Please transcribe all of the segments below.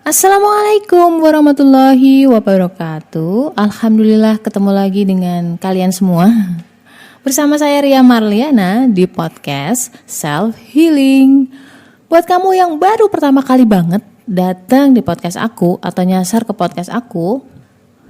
Assalamualaikum warahmatullahi wabarakatuh. Alhamdulillah ketemu lagi dengan kalian semua. Bersama saya Ria Marliana di podcast Self Healing. Buat kamu yang baru pertama kali banget datang di podcast aku atau nyasar ke podcast aku,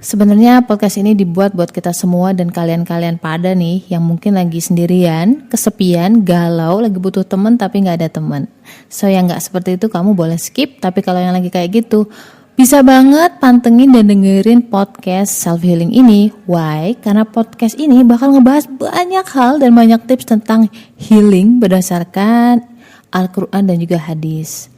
sebenarnya podcast ini dibuat buat kita semua dan kalian-kalian pada nih yang mungkin lagi sendirian, kesepian, galau, lagi butuh teman tapi gak ada teman. So yang gak seperti itu kamu boleh skip, tapi kalau yang lagi kayak gitu bisa banget pantengin dan dengerin podcast Self Healing ini. Why? Karena podcast ini bakal ngebahas banyak hal dan banyak tips tentang healing berdasarkan Al-Quran dan juga hadis.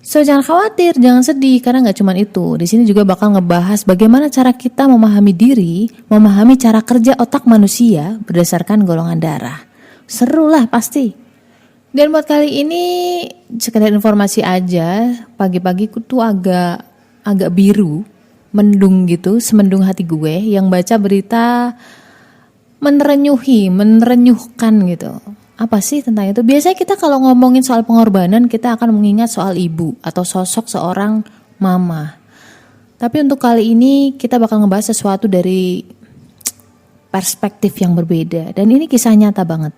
So jangan khawatir, jangan sedih karena gak cuma itu. Di sini juga bakal ngebahas bagaimana cara kita memahami diri, memahami cara kerja otak manusia berdasarkan golongan darah. Seru lah pasti. Dan buat kali ini sekedar informasi aja, pagi-pagi tuh agak biru, mendung gitu, semendung hati gue yang baca berita menerenyuhkan gitu. Apa sih tentang itu? Biasanya kita kalau ngomongin soal pengorbanan kita akan mengingat soal ibu atau sosok seorang mama. Tapi untuk kali ini kita bakal ngebahas sesuatu dari perspektif yang berbeda. Dan ini kisah nyata banget.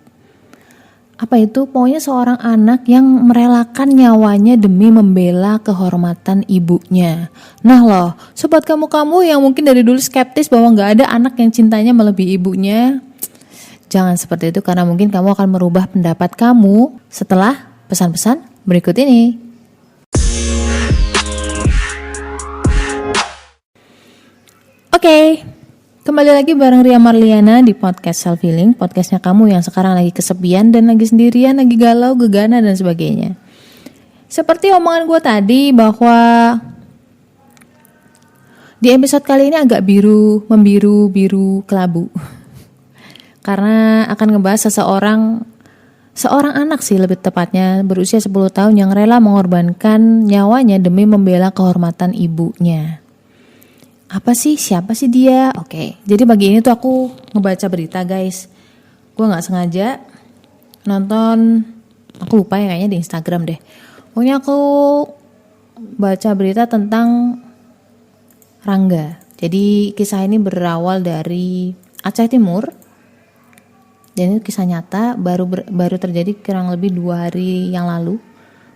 Apa itu? Pokoknya seorang anak yang merelakan nyawanya demi membela kehormatan ibunya. Nah loh, sobat kamu-kamu yang mungkin dari dulu skeptis bahwa gak ada anak yang cintanya melebihi ibunya, jangan seperti itu karena mungkin kamu akan merubah pendapat kamu setelah pesan-pesan berikut ini. Oke, kembali lagi bareng Ria Marliana di podcast Self Healing, podcastnya kamu yang sekarang lagi kesepian dan lagi sendirian, lagi galau, gegana dan sebagainya. Seperti omongan gue tadi bahwa di episode kali ini agak membiru kelabu. Karena akan ngebahas seorang anak sih lebih tepatnya berusia 10 tahun yang rela mengorbankan nyawanya demi membela kehormatan ibunya. Apa sih? Siapa sih dia? Oke, jadi pagi ini tuh aku ngebaca berita guys. Gue gak sengaja nonton, aku lupa ya kayaknya di Instagram deh. Pokoknya aku baca berita tentang Rangga. Jadi kisah ini berawal dari Aceh Timur. Dan itu kisah nyata baru terjadi kurang lebih 2 hari yang lalu.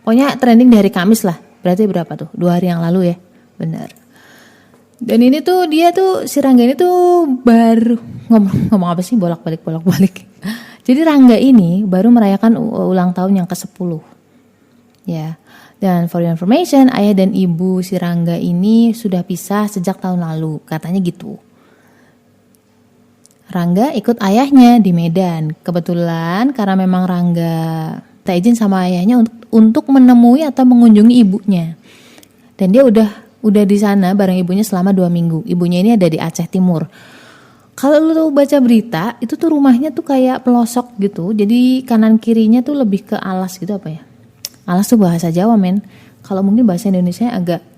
Pokoknya trending di hari Kamis lah. Berarti berapa tuh? 2 hari yang lalu ya. Benar. Dan ini tuh dia tuh si Rangga ini tuh baru ngomong apa sih bolak-balik. Jadi Rangga ini baru merayakan ulang tahun yang ke-10. Ya. Dan for your information, ayah dan ibu si Rangga ini sudah pisah sejak tahun lalu. Katanya gitu. Rangga ikut ayahnya di Medan. Kebetulan karena memang Rangga tak izin sama ayahnya untuk menemui atau mengunjungi ibunya. Dan dia udah di sana bareng ibunya selama 2 minggu. Ibunya ini ada di Aceh Timur. Kalau lu baca berita, itu tuh rumahnya tuh kayak pelosok gitu. Jadi kanan kirinya tuh lebih ke alas gitu apa ya? Alas tuh bahasa Jawa men. Kalau mungkin bahasa Indonesia agak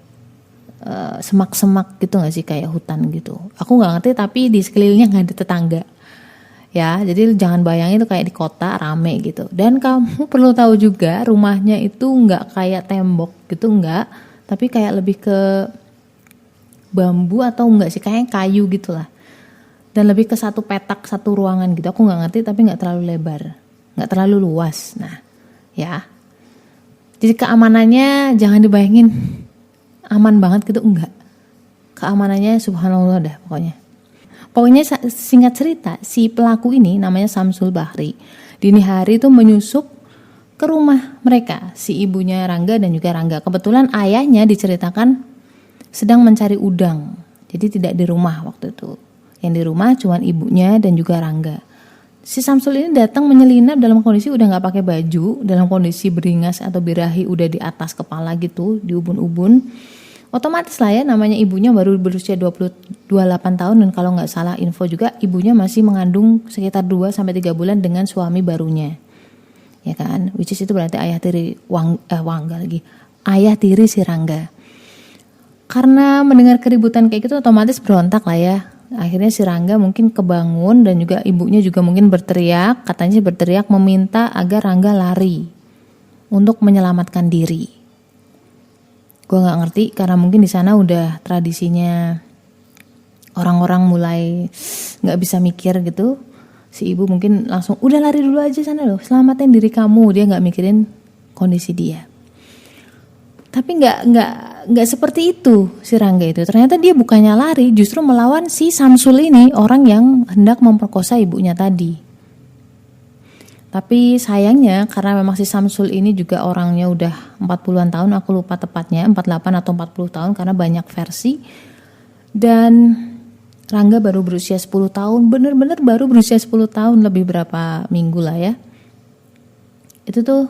semak-semak gitu gak sih, kayak hutan gitu. Aku gak ngerti, tapi di sekelilingnya gak ada tetangga ya, jadi jangan bayangin itu kayak di kota rame gitu. Dan kamu perlu tahu juga rumahnya itu gak kayak tembok gitu, enggak, tapi kayak lebih ke bambu atau enggak sih, kayak kayu gitu lah. Dan lebih ke satu petak, satu ruangan gitu. Aku gak ngerti, tapi gak terlalu lebar, gak terlalu luas. Nah ya, jadi keamanannya jangan dibayangin aman banget gitu, enggak. Keamanannya subhanallah dah pokoknya. Pokoknya singkat cerita, si pelaku ini namanya Samsul Bahri. Dini hari itu menyusup ke rumah mereka, si ibunya Rangga dan juga Rangga. Kebetulan ayahnya diceritakan sedang mencari udang. Jadi tidak di rumah waktu itu. Yang di rumah cuma ibunya dan juga Rangga. Si Samsul ini datang menyelinap dalam kondisi udah gak pakai baju, dalam kondisi beringas atau birahi udah di atas kepala gitu, di ubun-ubun. Otomatis lah ya, namanya ibunya baru berusia 28 tahun dan kalau gak salah info juga ibunya masih mengandung sekitar 2-3 bulan dengan suami barunya. Ya kan, which is itu berarti ayah tiri ayah tiri si Rangga. Karena mendengar keributan kayak gitu otomatis berontak lah ya. Akhirnya si Rangga mungkin kebangun dan juga ibunya juga mungkin berteriak, katanya sih berteriak meminta agar Rangga lari untuk menyelamatkan diri. Gue nggak ngerti karena mungkin di sana udah tradisinya orang-orang mulai nggak bisa mikir gitu. Si ibu mungkin langsung udah lari dulu aja sana loh, selamatin diri kamu. Dia nggak mikirin kondisi dia. Tapi nggak seperti itu si Rangga itu. Ternyata dia bukannya lari, justru melawan si Samsul ini, orang yang hendak memperkosa ibunya tadi. Tapi sayangnya karena memang si Samsul ini juga orangnya udah 40-an tahun, aku lupa tepatnya 48 atau 40 tahun karena banyak versi. Dan Rangga baru berusia 10 tahun, bener-bener baru berusia 10 tahun, lebih berapa minggu lah ya. Itu tuh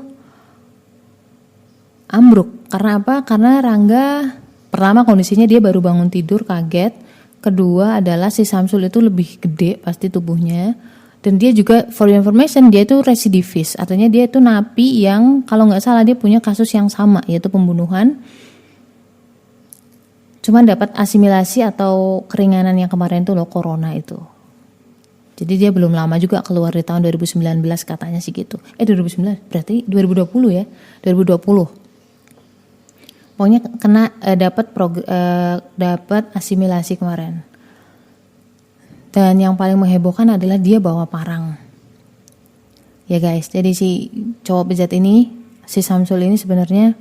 ambruk. Karena apa? Karena Rangga pertama kondisinya dia baru bangun tidur kaget. Kedua adalah si Samsul itu lebih gede pasti tubuhnya. Dan dia juga, for your information, dia itu residivis. Artinya dia itu napi yang kalau nggak salah dia punya kasus yang sama, yaitu pembunuhan. Cuman dapat asimilasi atau keringanan yang kemarin itu loh, corona itu. Jadi dia belum lama juga keluar di tahun 2019 katanya sih gitu. 2019 berarti 2020 ya, 2020. Pokoknya kena dapat asimilasi kemarin. Dan yang paling menghebohkan adalah dia bawa parang. Ya guys, jadi si cowok bejat ini, si Samsul ini sebenarnya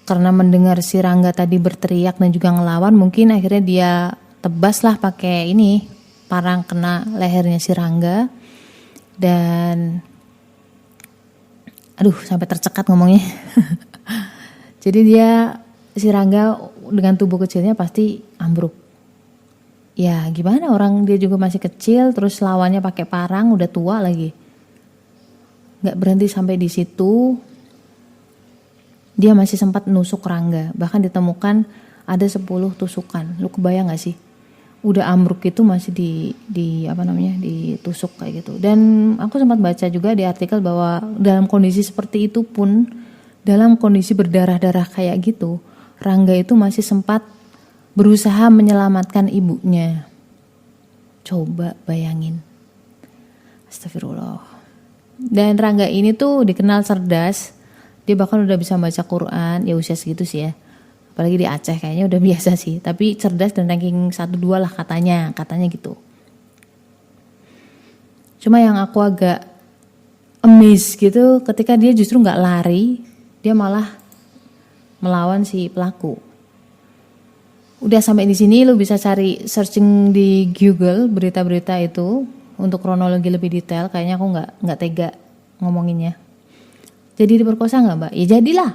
karena mendengar si Rangga tadi berteriak dan juga ngelawan, mungkin akhirnya dia tebas lah pakai ini, parang kena lehernya si Rangga. Dan aduh sampai tercekat ngomongnya. Jadi dia, si Rangga dengan tubuh kecilnya pasti ambruk. Ya gimana, orang dia juga masih kecil, terus lawannya pakai parang, udah tua lagi. Gak berhenti sampai di situ. Dia masih sempat nusuk Rangga, bahkan ditemukan ada 10 tusukan. Lu kebayang gak sih? Udah ambruk itu masih ditusuk kayak gitu. Dan aku sempat baca juga di artikel bahwa dalam kondisi seperti itu pun, dalam kondisi berdarah-darah kayak gitu, Rangga itu masih sempat berusaha menyelamatkan ibunya. Coba bayangin. Astagfirullah. Dan Rangga ini tuh dikenal cerdas. Dia bahkan udah bisa baca Quran, ya usia segitu sih ya. Apalagi di Aceh kayaknya udah biasa sih. Tapi cerdas dan ranking 1-2 lah katanya gitu. Cuma yang aku agak amazed gitu ketika dia justru gak lari, dia malah melawan si pelaku. Udah sampai di sini lu bisa cari searching di Google berita-berita itu untuk kronologi lebih detail. Kayaknya aku nggak tega ngomonginnya. Jadi diperkosa nggak mbak? Ya jadilah.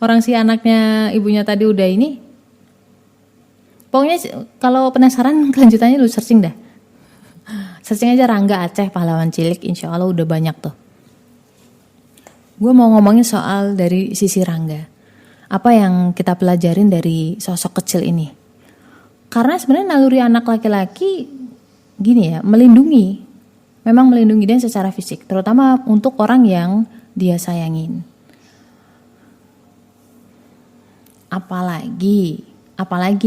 Orang si anaknya ibunya tadi udah ini. Pokoknya kalau penasaran kelanjutannya lu searching dah. Searching aja Rangga Aceh pahlawan cilik, insya Allah udah banyak tuh. Gue mau ngomongin soal dari sisi Rangga. Apa yang kita pelajarin dari sosok kecil ini? Karena sebenarnya naluri anak laki-laki gini ya, melindungi. Memang melindungi dia secara fisik, terutama untuk orang yang dia sayangin. Apalagi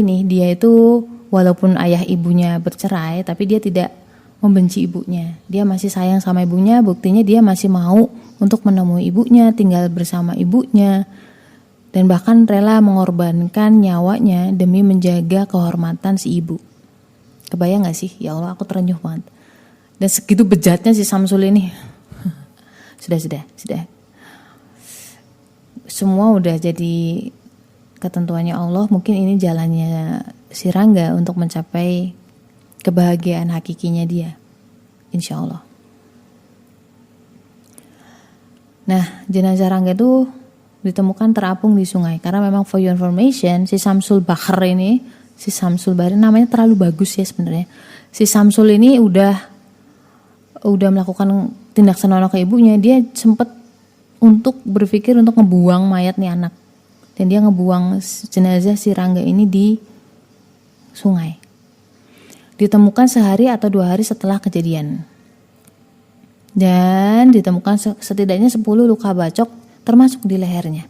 nih dia itu walaupun ayah ibunya bercerai, tapi dia tidak membenci ibunya. Dia masih sayang sama ibunya, buktinya dia masih mau untuk menemui ibunya, tinggal bersama ibunya. Dan bahkan rela mengorbankan nyawanya demi menjaga kehormatan si ibu. Kebayang gak sih? Ya Allah, aku terenyuh banget. Dan segitu bejatnya si Samsul ini. Sudah. Semua udah jadi ketentuannya Allah. Mungkin ini jalannya si Rangga untuk mencapai kebahagiaan hakikinya dia. Insya Allah. Nah, jenazah Rangga itu ditemukan terapung di sungai. Karena memang for your information, si Samsul Bahar ini, namanya terlalu bagus ya sebenarnya. Si Samsul ini udah melakukan tindak senonoh ke ibunya. Dia sempat untuk berpikir untuk ngebuang mayat nih anak. Dan dia ngebuang jenazah si Rangga ini di sungai. Ditemukan sehari atau 2 hari setelah kejadian. Dan ditemukan setidaknya 10 luka bacok termasuk di lehernya.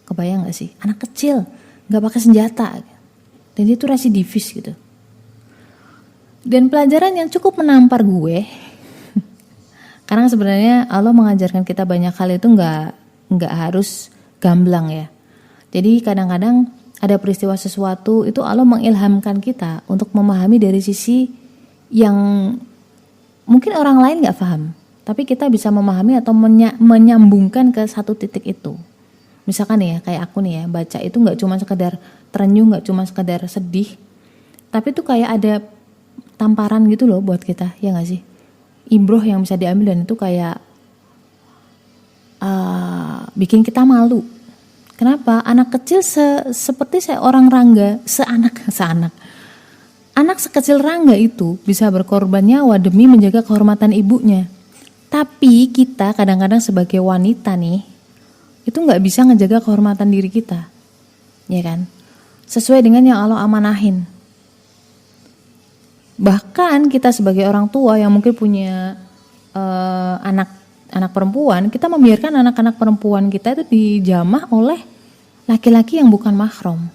Kebayang gak sih? Anak kecil, gak pakai senjata. Dan dia tuh residivis gitu. Dan pelajaran yang cukup menampar gue, Karena sebenarnya Allah mengajarkan kita banyak hal itu nggak harus gamblang ya. Jadi kadang-kadang ada peristiwa sesuatu itu Allah mengilhamkan kita untuk memahami dari sisi yang mungkin orang lain nggak paham, tapi kita bisa memahami atau menyambungkan ke satu titik itu. Misalkan ya kayak aku nih ya, baca itu nggak cuma sekedar terenyuh, nggak cuma sekedar sedih, tapi itu kayak ada tamparan gitu loh buat kita, ya nggak sih? Ibroh yang bisa diambil, dan itu kayak bikin kita malu. Kenapa? Anak kecil seperti seorang Rangga, seanak anak sekecil Rangga itu bisa berkorban nyawa demi menjaga kehormatan ibunya. Tapi kita kadang-kadang sebagai wanita nih, itu nggak bisa ngejaga kehormatan diri kita, ya kan? Sesuai dengan yang Allah amanahin. Bahkan kita sebagai orang tua yang mungkin punya anak perempuan, kita membiarkan anak-anak perempuan kita itu dijamah oleh laki-laki yang bukan mahram.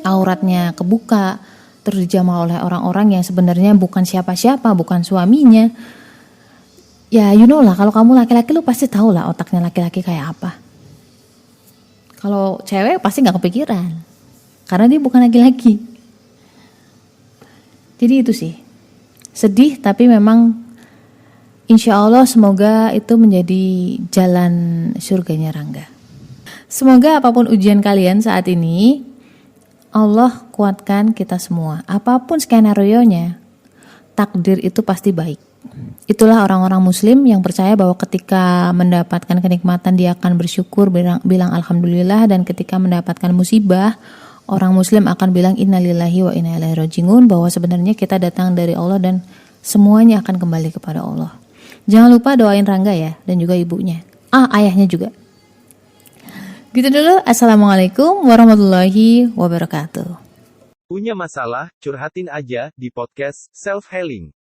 Auratnya kebuka, terus dijamah oleh orang-orang yang sebenarnya bukan siapa-siapa, bukan suaminya. Ya you know lah, kalau kamu laki-laki lu pasti tahu lah otaknya laki-laki kayak apa. Kalau cewek pasti gak kepikiran, karena dia bukan laki-laki. Jadi itu sih, sedih tapi memang insya Allah semoga itu menjadi jalan surganya Rangga. Semoga apapun ujian kalian saat ini, Allah kuatkan kita semua. Apapun skenario-nya, takdir itu pasti baik. Itulah orang-orang muslim yang percaya bahwa ketika mendapatkan kenikmatan dia akan bersyukur, bilang alhamdulillah, dan ketika mendapatkan musibah, orang muslim akan bilang innalillahi wa inna ilaihi raji'un, bahwa sebenarnya kita datang dari Allah dan semuanya akan kembali kepada Allah. Jangan lupa doain Rangga ya, dan juga ibunya. Ayahnya juga. Gitu dulu. Assalamualaikum warahmatullahi wabarakatuh. Punya masalah, curhatin aja di podcast Self Healing.